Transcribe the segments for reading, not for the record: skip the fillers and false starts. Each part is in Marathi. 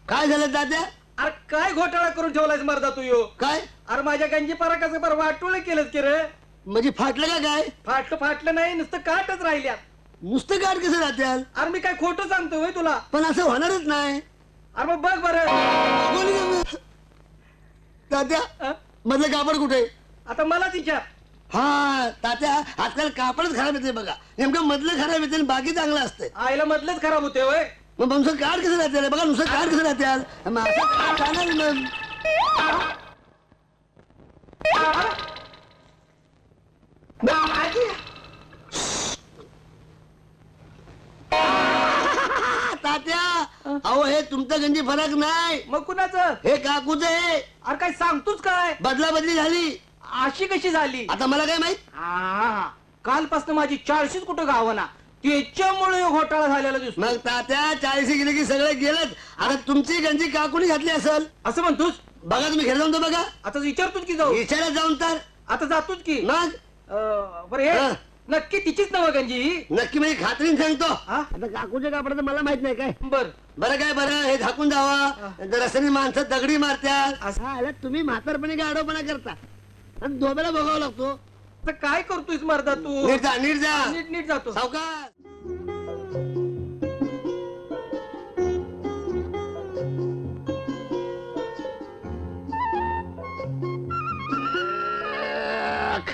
काय झालं दाद्या? अरे काय घोटाळा करून ठेवलायस मर्दा तू यो? काय? अरे माझ्या गंजी पराकाचं बरं वाटोळ केलंच की रे. म्हणजे फाटलं का काय? फाटलं नाही, नुसतं काटच राहिल्यात. नुसतं काट कसं राहत्याल? अरे मी काय खोटं सांगतोय होय तुला? पण असं होणारच नाही. अरे मग बघ बरं. तात्या मधलं कापड कुठे? आता मला विचार. हा तात्या, आजकाल कापडच खराब येते बघा. नेमकं मधलं खराब येते आणि बाकी चांगलं असते. आईला मधलंच खराब होते होय. मग नुसतं काढ कसं राहते बघा, नुसतं काढ कसं राहत्याल? तात्या अहो हे तुमचं गंजी फरक नाही. मग कुणाचं? हे काकूच आहे. अरे काय सांगतोच काय? बदला बदली झाली. अशी कशी झाली? आता मला काय माहित. कालपासून माझी 40 कुठं गावना, त्याच्यामुळे घोटाळा झालेला दिसतो. मग तात्या 40 गेले की सगळे गेलत. आता तुमची गंजी काकूनी घातली असेल असं म्हणतोस? बघा तुम्ही घरी जाऊन तो बघा. आता विचारतोच की जाऊ? विचारात जाऊन तर आता जातोच की. मग बरं हे नक्की तिचीच नव गंजी? नक्की म्हणजे खात्रीने सांगतो. आता काकूच्या कापडाचं मला माहित नाही काय. बरं काय बरं हे झाकून जावा. रस्त्याने माणसं दगडी मारत्यात. असं तुम्ही म्हातारपणे काय आडोपणा करता आणि दोबेला बघावं लागतो. काय करतोयस मर्दा तू? नीट जा नीट जा. नीट जातो सावकाश.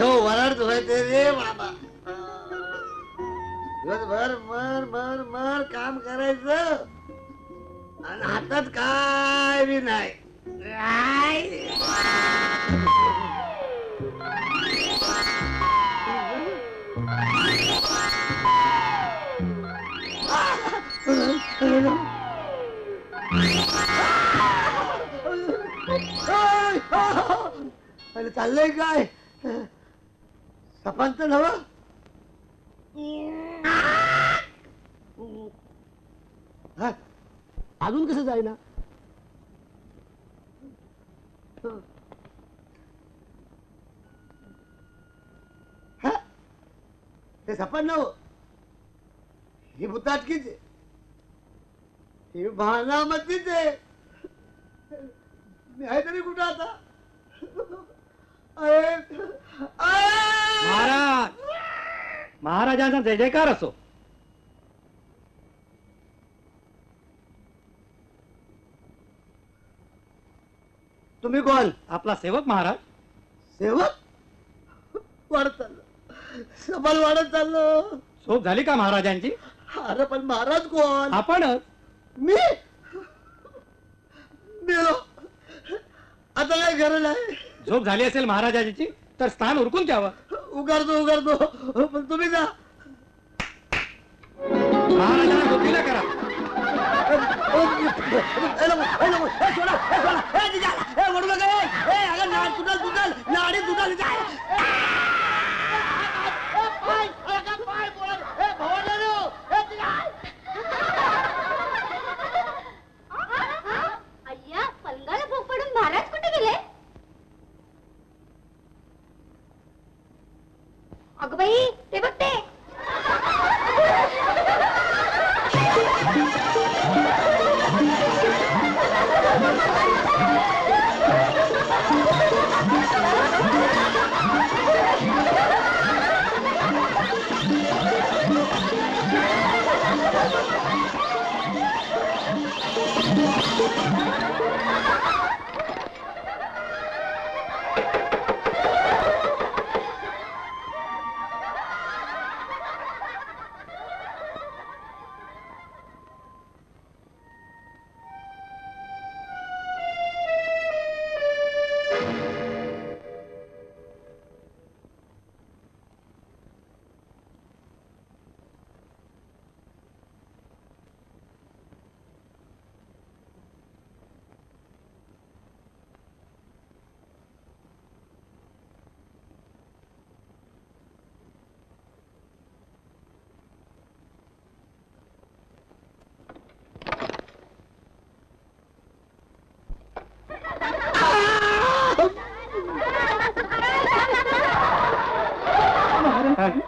वरड व्हायचे रे बाबा. दिवसभर मर मर मर काम करायचं आणि हातात काय बी नाही. चाललंय काय? सपांच नव अजून कसं जाईना? ते सपान नव ही भूताटकीच आहे. ही भानामतीच आहे. मी आहे तरी कुठं आता? महाराज, महाराजांचा जय जयकार असो. तुम्ही कोण? आपला सेवक महाराज. सेवक? वाढत चाललो, सबल वाढत चाललो. झोप झाली का महाराजांची? अरे पण महाराज कोण? आपणच. मी मेलो, आता काय गरज आहे? झोप झाली असेल महाराजांची तर स्थान उरकून घ्यावं. उगारतो पण तुम्ही जा. महाराजांना झोपीला करा. नाडी तुटल. अय्या पलंगाला भोग पडून महाराज कुठे गेले? अगं बाई ते बघ ते.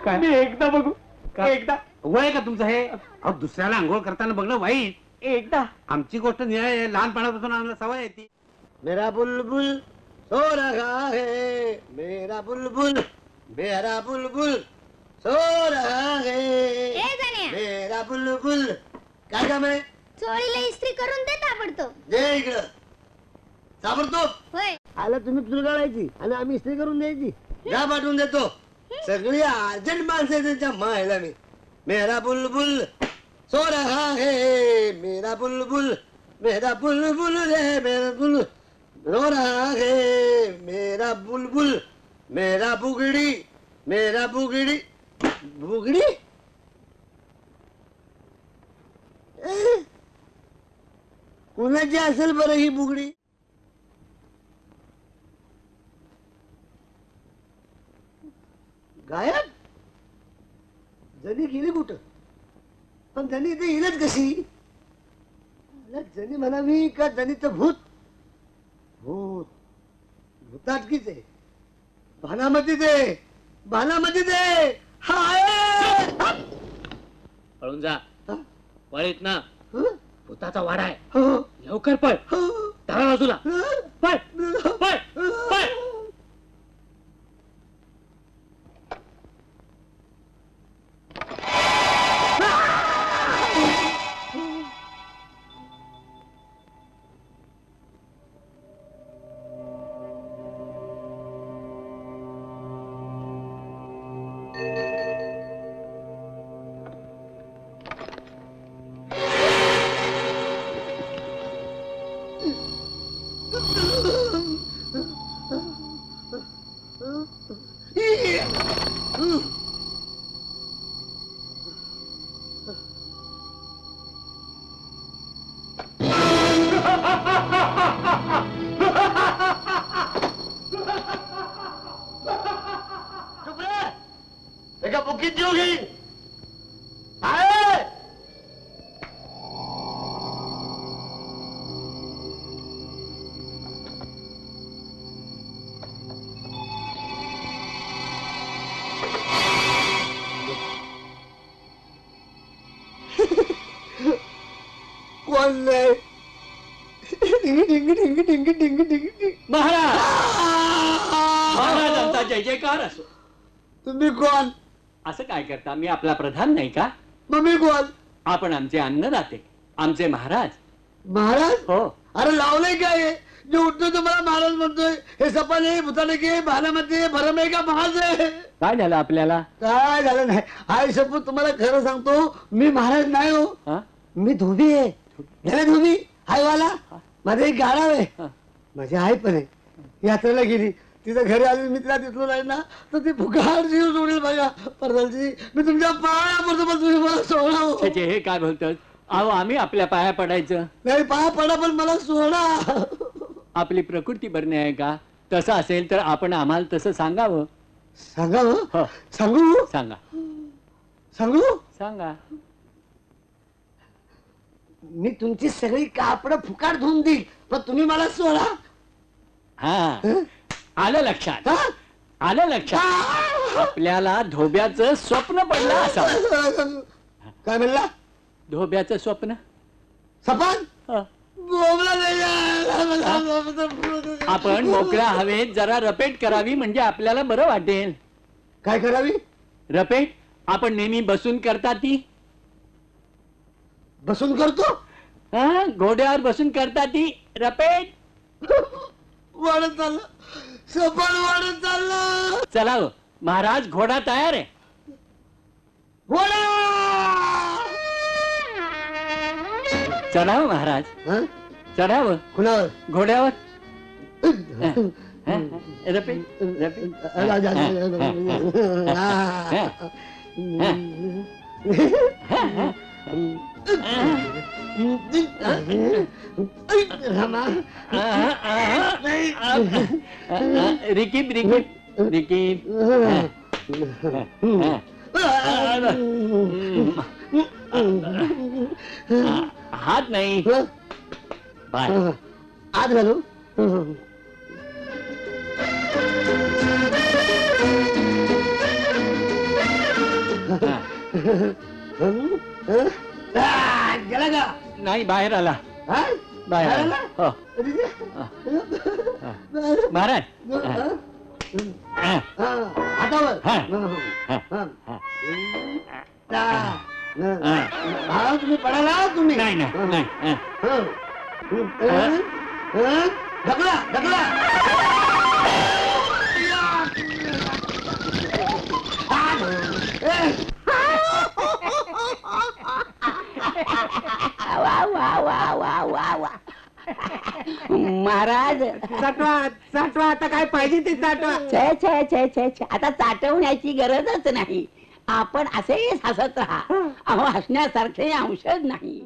काय मी एकदा बघू एकदा वय का तुमचं हे अहो दुसऱ्याला आंघोळ करताना बघणं वाईट. एकदा आमची गोष्ट निराळी लहानपणापासून आम्हाला सवय आहे ती. मेरा बुलबुल सो रहा है, मेरा बुलबुल सो रहा है, ए जाण्या, मेरा बुलबुल. काय काम आहे? चोळीला इस्त्री करून दे ताबडतोब. दे इकडं ताबडतोब. होय. आला तुम्ही चुरगाळायची आणि आम्ही इस्त्री करून द्यायची. जा पाठवून देतो. सगळी अर्जंट माणसं आहे त्यांच्या मायला मी. मेरा बुलबुल सो रहा है, मेरा बुलबुल रे, मेरा बुलबुल रो रहा है, मेरा बुलबुल, मेरा बुगड़ी बुगड़ी. कुणाची असेल बरं ही बुगडी? गायब. जनी गेली कुठं? पण जनी इथे येईलच कशी? जनी म्हणावी का जनीचं भूत? भूत भूताटकीच आहे. भानामतीच आहे. हाय. पळून जा पळीत ना हं? भूताचा वाडा आहे. हं? लवकर पळ हं? डाव्या बाजूला हं? पळ पळ पळ. चुप रे. एका बुकीत जीव घेईन. आहे. कोण नाही. महाराज महाराजांचा जय जयकार असो. तुम्ही कोण? असं काय करता मी आपला प्रधान नाही का? मग मी कोण? आपण आमचे अन्नदाते आमचे महाराज. महाराज? हो अरे लावलंय काय हे? जे उठतोय तो मला महाराज म्हणतोय. हे सपाने भूताने भानामध्ये भरम आहे का महाज आहे? काय झालं आपल्याला? काय झालं नाही. आई शपथ तुम्हाला खरं सांगतो मी महाराज नाही हो. हा? मी धोबी आहे. गेला धोबी हायवाला. माझं एक गाडा आहे. हा. माझी आई पण आहे. यात्रेला गेली तिथं घरी आली मी तिला दिसलो नाही ना तर ती फुकाट जीव सोडेल बघा. परदालजी मी तुमच्या पाया पडतो पण तुम्ही मला सोडा हो. त्याचे हे काय बोलतात? अहो आम्ही आपल्या पाया पडायचं. नाही पाया पडा पण मला सोडा. आपली प्रकृती बरणी आहे का? तसं असेल तर आपण आम्हाला तसं सांगावं. सांगा हो. हो सांगू सांगा सांगू. सांगा. मी तुमची सगळी कापड फुकाट धुवून देईल पण तुम्ही मला सोडा. हा आलं लक्षात हा? आलं लक्षात. आपल्याला धोब्याचं स्वप्न पडलं असावं. काय म्हणला? धोब्याचं स्वप्न. सपान हं. बोबला नाही. आपण मोकळ्या हवेत जरा रपेट करावी म्हणजे आपल्याला बरं वाटेल. काय करावी? रपेट आपण नेहमी बसून करता ती. बसून करतो. हा घोड्यावर बसून करता ती रपेट. वाढत चाललं. सपान वाढत चाललं. चला हो, महाराज घोडा तयार आहे. घोडा. चढावं महाराज हं? चढावं कुणावर? घोड्यावर. रपेट रपेट. रिकीप रिकीप रिकीप. हात नाही बाय. आत घालू. गेला का नाही बाहेर आला हा? बाहेर आला हो महाराज हा. हातावर हा. हा तुम्ही पडाला तुम्ही नाही नाही नाही ढकला ढकला वा वा वा वा वा वा महाराज चाटवा आता काय पाहिजे ते चाटवा छे छे छे छे छे आता चाटवण्याची गरजच नाही आपण असेच हसत राहा अहो हसण्यासारखे औषध नाही